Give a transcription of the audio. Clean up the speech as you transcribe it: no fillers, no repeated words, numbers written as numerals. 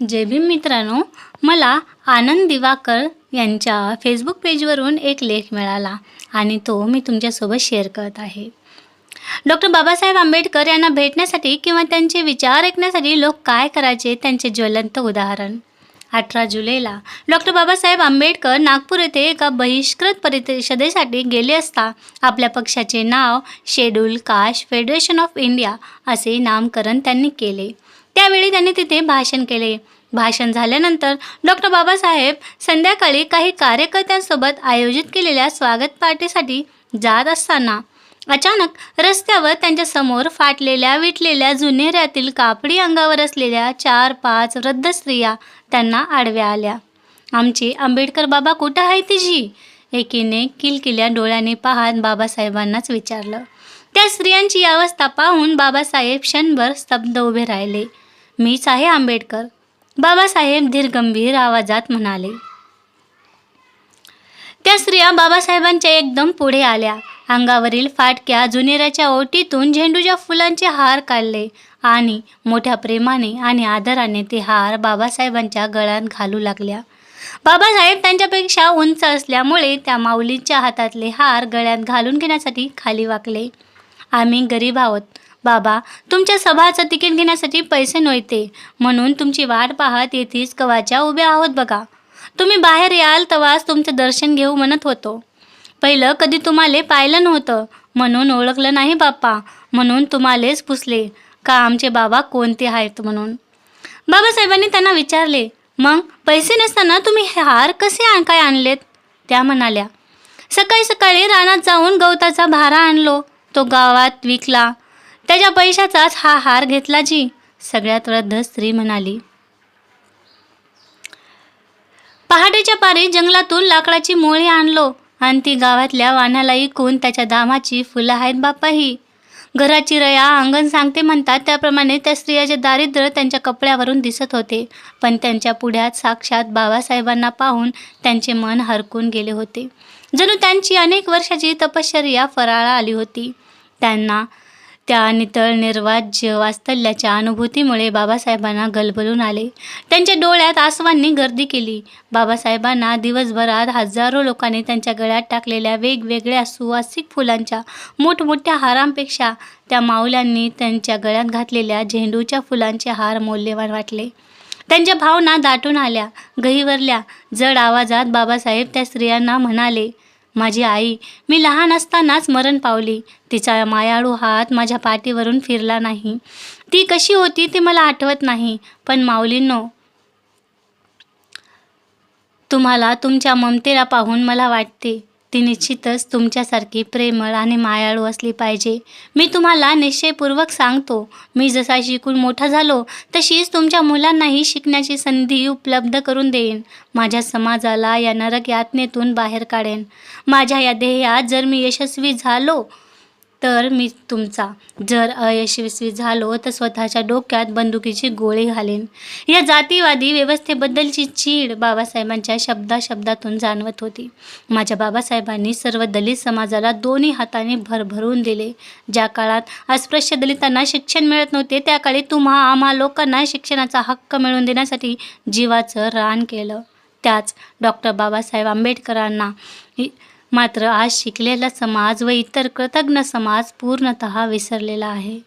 जय भीम मित्रांनो, मला आनंद दिवाकर यांच्या फेसबुक पेजवरून एक लेख मिळाला आणि तो मी तुमच्यासोबत शेअर करत आहे. डॉक्टर बाबासाहेब आंबेडकर यांना भेटण्यासाठी किंवा त्यांचे विचार ऐकण्यासाठी लोक काय करायचे त्यांचे ज्वलंत उदाहरण. 18 जुलैला डॉक्टर बाबासाहेब आंबेडकर नागपूर येथे एका बहिष्कृत परिषदेसाठी गेले असता आपल्या पक्षाचे नाव schedule caste federation of India असे नामकरण त्यांनी केले. त्यावेळी त्यांनी तिथे भाषण केले. भाषण झाल्यानंतर डॉक्टर बाबासाहेब संध्याकाळी काही कार्यकर्त्यांसोबत आयोजित केलेल्या स्वागत पार्टीसाठी जात असताना अचानक रस्त्यावर त्यांच्यासमोर फाटलेल्या विटलेल्या जुनेऱ्यातील कापडी अंगावर असलेल्या 4-5 वृद्ध स्त्रिया त्यांना आडव्या आल्या. आमचे आंबेडकर बाबा कुठं आहे तिची? एकीने किलकिल्या डोळ्याने पाहत बाबासाहेबांनाच विचारलं. त्या स्त्रियांची अवस्था पाहून बाबासाहेब क्षणभर स्तब्ध उभे राहिले. मीच आहे आंबेडकर, बाबासाहेब धीरगंभीर आवाजात म्हणाले. त्या स्त्रिया बाबासाहेबांच्या एकदम पुढे आल्या. अंगावरील फाटक्या जुनेऱ्याच्या ओटीतून झेंडूच्या फुलांचे हार काढले आणि मोठ्या प्रेमाने आणि आदराने ते हार बाबासाहेबांच्या गळ्यात घालू लागल्या. बाबासाहेब त्यांच्यापेक्षा उंच असल्यामुळे त्या माऊलींच्या हातातले हार गळ्यात घालून घेण्यासाठी खाली वाकले. आम्ही गरीब आहोत बाबा, तुमच्या सभाचं तिकीट घेण्यासाठी पैसे नव्हते म्हणून तुमची वाट पाहत येथेच कवाच्या उभ्या आहोत बघा. तुम्ही बाहेर याल तेव्हाच तुमचं दर्शन घेऊ म्हणत होतो. पहिलं कधी तुम्हाला पाहिलं नव्हतं म्हणून ओळखलं नाही बाप्पा, म्हणून तुम्हालेच पुसले का आमचे बाबा कोणते आहेत म्हणून. बाबासाहेबांनी त्यांना विचारले, मग पैसे नसताना तुम्ही हे हार कसे काय आणलेत? त्या म्हणाल्या, सकाळी सकाळी रानात जाऊन गवताचा भारा आणलो, तो गावात विकला, त्याच्या पैशाचाच हा हार घेतला जी. सगळ्यात वृद्ध स्त्री म्हणाली. पहाटेच्या पारी जंगलातून लाकडाची मोळी आणलो आणि ती गावातल्या वाण्याला इकून त्याच्या दामाची फुलं आहेत बाप्पा ही. घराची रया अंगण सांगते म्हणतात त्याप्रमाणे त्या स्त्रियाचे दारिद्र्य त्यांच्या कपड्यावरून दिसत होते. पण त्यांच्या पुढ्यात साक्षात बाबासाहेबांना पाहून त्यांचे मन हरकून गेले होते. जणू त्यांची अनेक वर्षाची तपश्चर्या फराळा आली होती. त्यांना त्या नितळ निर्वाज्य वात्सल्याच्या अनुभूतीमुळे बाबासाहेबांना गलबलून आले. त्यांच्या डोळ्यात आसवांनी गर्दी केली. बाबासाहेबांना दिवसभरात हजारो लोकांनी त्यांच्या गळ्यात टाकलेल्या वेगवेगळ्या सुवासिक फुलांच्या मोठमोठ्या हारांपेक्षा त्या माऊल्यांनी त्यांच्या गळ्यात घातलेल्या झेंडूच्या फुलांचे हार मौल्यवान वाटले. त्यांच्या भावना दाटून आल्या, गहिवरल्या. जड आवाजात बाबासाहेब त्या स्त्रियांना म्हणाले, माझी आई मी लहान असतानाच मरण पावली. तिचा मायाळू हात माझ्या पाठीवरून फिरला नाही. ती कशी होती ते मला आठवत नाही. पण माऊलींनो, तुम्हाला तुमच्या ममतेला पाहून मला वाटते ती निश्चितच तुमच्यासारखी प्रेमळ आणि मायाळू असली पाहिजे. मी तुम्हाला निश्चयपूर्वक सांगतो, मी जसा शिकून मोठा झालो तशीच तुमच्या मुलांनाही शिकण्याची संधी उपलब्ध करून देईन. माझ्या समाजाला या नरक यातनेतून बाहेर काढेन. माझ्या या ध्येयात जर मी यशस्वी झालो तर मी तुमचा, जर अयशस्वी झालो तर स्वतःच्या डोक्यात बंदुकीची गोळी घालेन. या जातीवादी व्यवस्थेबद्दलची चीड बाबासाहेबांच्या शब्दातून जाणवत होती. माझ्या बाबासाहेबांनी सर्व दलित समाजाला दोन्ही हाताने भरभरून दिले. ज्या काळात अस्पृश्य दलितांना शिक्षण मिळत नव्हते त्या काळी आम्हा लोकांना शिक्षणाचा हक्क मिळवून देण्यासाठी जीवाचं रान केलं. त्याच डॉक्टर बाबासाहेब आंबेडकरांना मात्र आज शिकलेला समाज व इतर कृतज्ञ समाज पूर्णतः विसरलेला आहे.